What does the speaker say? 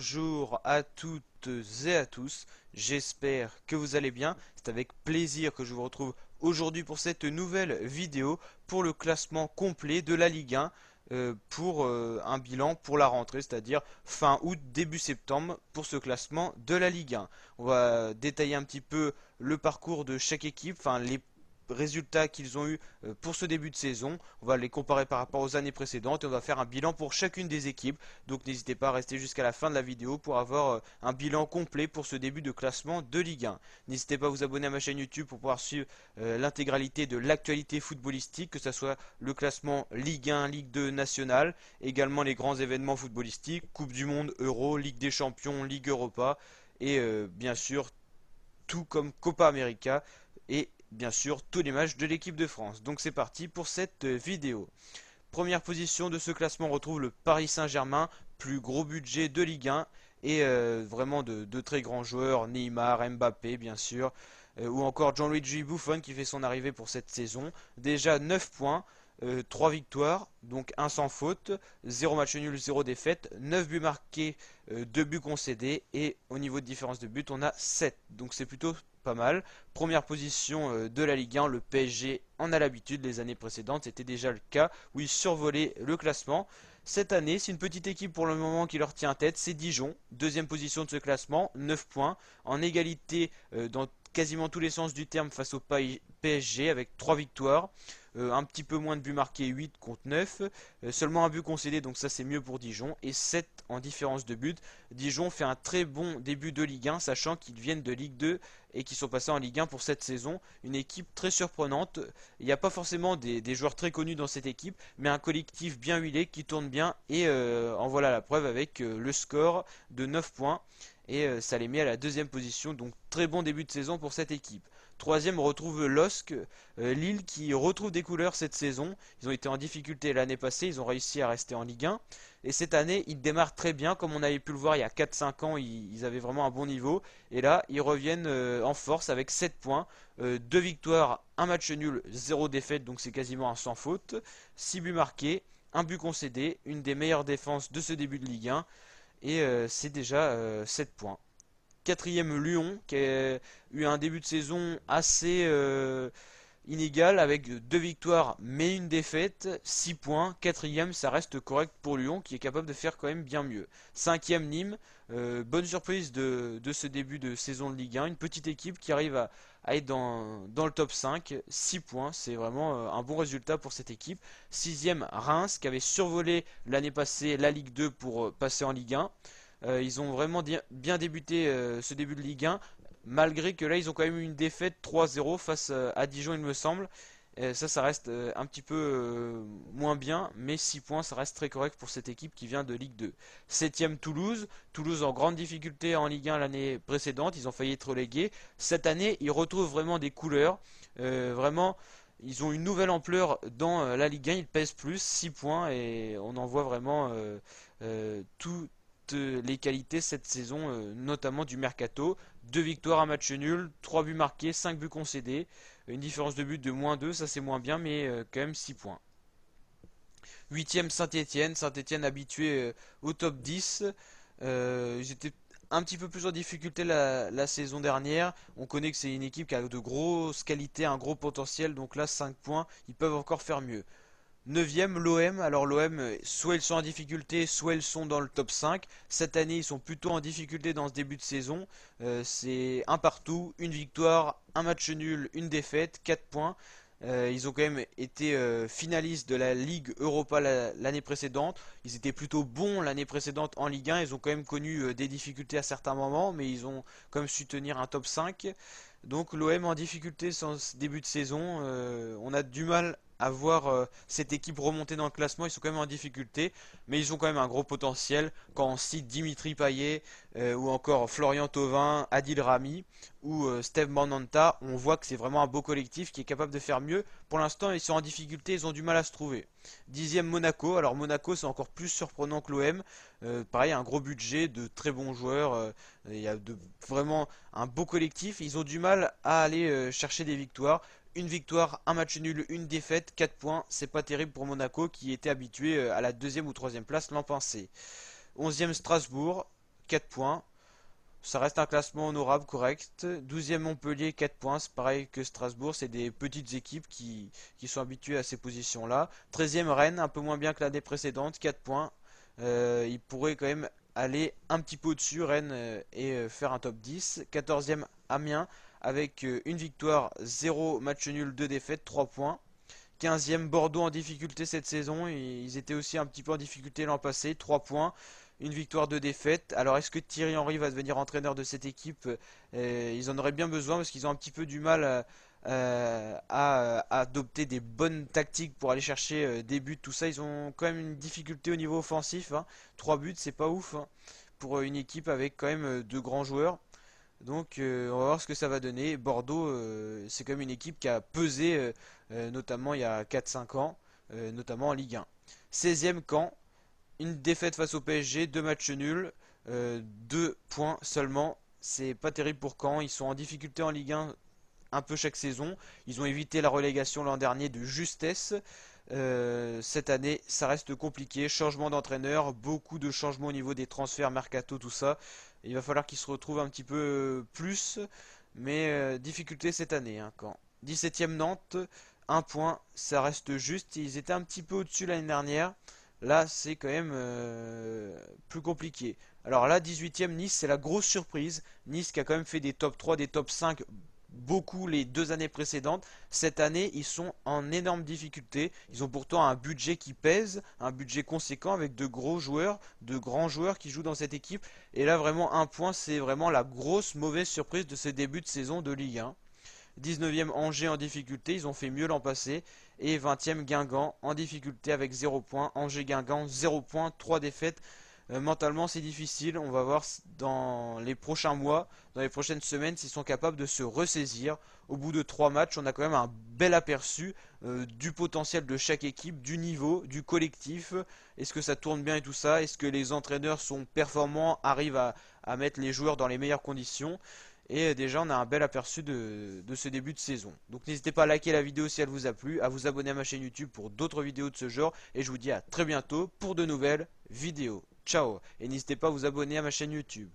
Bonjour à toutes et à tous, j'espère que vous allez bien. C'est avec plaisir que je vous retrouve aujourd'hui pour cette nouvelle vidéo pour le classement complet de la Ligue 1 pour un bilan pour la rentrée, c'est-à-dire fin août, début septembre pour ce classement de la Ligue 1. On va détailler un petit peu le parcours de chaque équipe, enfin les résultats qu'ils ont eu pour ce début de saison. On va les comparer par rapport aux années précédentes et on va faire un bilan pour chacune des équipes. Donc n'hésitez pas à rester jusqu'à la fin de la vidéo pour avoir un bilan complet pour ce début de classement de Ligue 1. N'hésitez pas à vous abonner à ma chaîne YouTube pour pouvoir suivre l'intégralité de l'actualité footballistique, que ce soit le classement Ligue 1, Ligue 2 nationale, également les grands événements footballistiques, Coupe du Monde, Euro, Ligue des Champions, Ligue Europa et bien sûr tout comme Copa América et bien sûr tous les matchs de l'équipe de France. Donc c'est parti pour cette vidéo. Première position de ce classement, on retrouve le Paris Saint-Germain, plus gros budget de Ligue 1 et vraiment de très grands joueurs, Neymar, Mbappé bien sûr, ou encore Gianluigi Buffon qui fait son arrivée pour cette saison. Déjà 9 points, 3 victoires, donc 1 sans faute, 0 match nul, 0 défaite, 9 buts marqués, 2 buts concédés et au niveau de différence de but on a 7. Donc c'est plutôt pas mal. Première position de la Ligue 1, le PSG en a l'habitude, les années précédentes c'était déjà le cas où ils survolaient le classement. Cette année, c'est une petite équipe pour le moment qui leur tient tête, c'est Dijon, deuxième position de ce classement, 9 points, en égalité dans quasiment tous les sens du terme face au PSG avec 3 victoires. Un petit peu moins de buts marqués, 8 contre 9. Seulement un but concédé, donc ça c'est mieux pour Dijon. Et 7 en différence de but. Dijon fait un très bon début de Ligue 1, sachant qu'ils viennent de Ligue 2 et qu'ils sont passés en Ligue 1 pour cette saison. Une équipe très surprenante. Il n'y a pas forcément des joueurs très connus dans cette équipe, mais un collectif bien huilé qui tourne bien. Et en voilà la preuve avec le score de 9 points. Et ça les met à la deuxième position. Donc très bon début de saison pour cette équipe. Troisième, on retrouve LOSC, Lille qui retrouve des couleurs cette saison. Ils ont été en difficulté l'année passée, ils ont réussi à rester en Ligue 1. Et cette année, ils démarrent très bien, comme on avait pu le voir il y a 4-5 ans, ils avaient vraiment un bon niveau. Et là, ils reviennent en force avec 7 points, 2 victoires, un match nul, 0 défaite, donc c'est quasiment un sans faute. 6 buts marqués, un but concédé, une des meilleures défenses de ce début de Ligue 1. Et c'est déjà 7 points. Quatrième Lyon qui a eu un début de saison assez inégal avec 2 victoires mais une défaite, 6 points. Quatrième, ça reste correct pour Lyon qui est capable de faire quand même bien mieux. Cinquième Nîmes, bonne surprise de ce début de saison de Ligue 1, une petite équipe qui arrive à être dans le top 5, 6 points, c'est vraiment un bon résultat pour cette équipe. Sixième Reims qui avait survolé l'année passée la Ligue 2 pour passer en Ligue 1. Ils ont vraiment bien débuté ce début de Ligue 1, malgré que là ils ont quand même eu une défaite 3-0 face à Dijon il me semble. Ça reste un petit peu moins bien, mais 6 points ça reste très correct pour cette équipe qui vient de Ligue 2. Septième Toulouse, Toulouse en grande difficulté en Ligue 1 l'année précédente, ils ont failli être relégués. Cette année ils retrouvent vraiment des couleurs, vraiment ils ont une nouvelle ampleur dans la Ligue 1, ils pèsent plus, 6 points et on en voit vraiment tout les qualités cette saison, notamment du mercato. 2 victoires, un match nul, 3 buts marqués, 5 buts concédés, une différence de but de -2, ça c'est moins bien, mais quand même 6 points. Huitième Saint-Étienne, Saint-Étienne habitué au top 10. Ils étaient un petit peu plus en difficulté la saison dernière. On connaît que c'est une équipe qui a de grosses qualités, un gros potentiel, donc là 5 points, ils peuvent encore faire mieux. Neuvième, l'OM. Alors l'OM, soit ils sont en difficulté, soit ils sont dans le top 5. Cette année, ils sont plutôt en difficulté dans ce début de saison. C'est un partout, une victoire, un match nul, une défaite, 4 points. Ils ont quand même été finalistes de la Ligue Europa l'année précédente. Ils étaient plutôt bons l'année précédente en Ligue 1. Ils ont quand même connu des difficultés à certains moments, mais ils ont quand même su tenir un top 5. Donc l'OM en difficulté sans ce début de saison. On a du mal à voir cette équipe remonter dans le classement. Ils sont quand même en difficulté, mais ils ont quand même un gros potentiel. Quand on cite Dimitri Payet ou encore Florian Thauvin, Adil Rami ou Steve Mandanda, on voit que c'est vraiment un beau collectif qui est capable de faire mieux. Pour l'instant, ils sont en difficulté, ils ont du mal à se trouver. Dixième Monaco. Alors Monaco, c'est encore plus surprenant que l'OM. Pareil, un gros budget, de très bons joueurs. Il y a vraiment un beau collectif. Ils ont du mal à aller chercher des victoires. Une victoire, un match nul, une défaite, 4 points. C'est pas terrible pour Monaco qui était habitué à la deuxième ou troisième place l'an passé. 11e Strasbourg, 4 points. Ça reste un classement honorable, correct. 12e Montpellier, 4 points. C'est pareil que Strasbourg. C'est des petites équipes qui sont habituées à ces positions-là. 13e Rennes, un peu moins bien que l'année précédente, 4 points. Il pourrait quand même aller un petit peu au-dessus, Rennes, et faire un top 10. 14e Amiens, avec une victoire, 0 match nul, 2 défaites, 3 points. 15e Bordeaux en difficulté cette saison. Ils étaient aussi un petit peu en difficulté l'an passé, 3 points. Une victoire, 2 défaites. Alors est-ce que Thierry Henry va devenir entraîneur de cette équipe? Ils en auraient bien besoin parce qu'ils ont un petit peu du mal à adopter des bonnes tactiques pour aller chercher des buts, tout ça. Ils ont quand même une difficulté au niveau offensif, hein. 3 buts, c'est pas ouf, hein, pour une équipe avec quand même de grands joueurs. Donc on va voir ce que ça va donner. Bordeaux, c'est quand même une équipe qui a pesé, notamment il y a 4-5 ans, notamment en Ligue 1. 16e Caen, une défaite face au PSG, 2 matchs nuls, 2 points seulement. C'est pas terrible pour Caen. Ils sont en difficulté en Ligue 1 un peu chaque saison. Ils ont évité la relégation l'an dernier de justesse. Cette année, ça reste compliqué. Changement d'entraîneur, beaucoup de changements au niveau des transferts, mercato, tout ça. Il va falloir qu'ils se retrouvent un petit peu plus. Mais difficulté cette année, hein, Caen. 17e Nantes, 1 point, ça reste juste. Ils étaient un petit peu au-dessus l'année dernière. Là, c'est quand même plus compliqué. Alors là, 18e Nice, c'est la grosse surprise. Nice qui a quand même fait des top 3, des top 5 beaucoup les 2 années précédentes. Cette année, ils sont en énorme difficulté. Ils ont pourtant un budget qui pèse, un budget conséquent avec de gros joueurs, de grands joueurs qui jouent dans cette équipe. Et là, vraiment, un point, c'est vraiment la grosse mauvaise surprise de ce début de saison de Ligue 1. 19e Angers en difficulté, ils ont fait mieux l'an passé. Et 20e Guingamp en difficulté avec 0 points. Angers-Guingamp, 0 points, 3 défaites. Mentalement, c'est difficile. On va voir dans les prochains mois, dans les prochaines semaines, s'ils sont capables de se ressaisir. Au bout de 3 matchs, on a quand même un bel aperçu du potentiel de chaque équipe, du niveau, du collectif. Est-ce que ça tourne bien et tout ça? Est-ce que les entraîneurs sont performants, arrivent à mettre les joueurs dans les meilleures conditions? Et déjà, on a un bel aperçu de ce début de saison. Donc n'hésitez pas à liker la vidéo si elle vous a plu, à vous abonner à ma chaîne YouTube pour d'autres vidéos de ce genre. Et je vous dis à très bientôt pour de nouvelles vidéos. Ciao! Et n'hésitez pas à vous abonner à ma chaîne YouTube.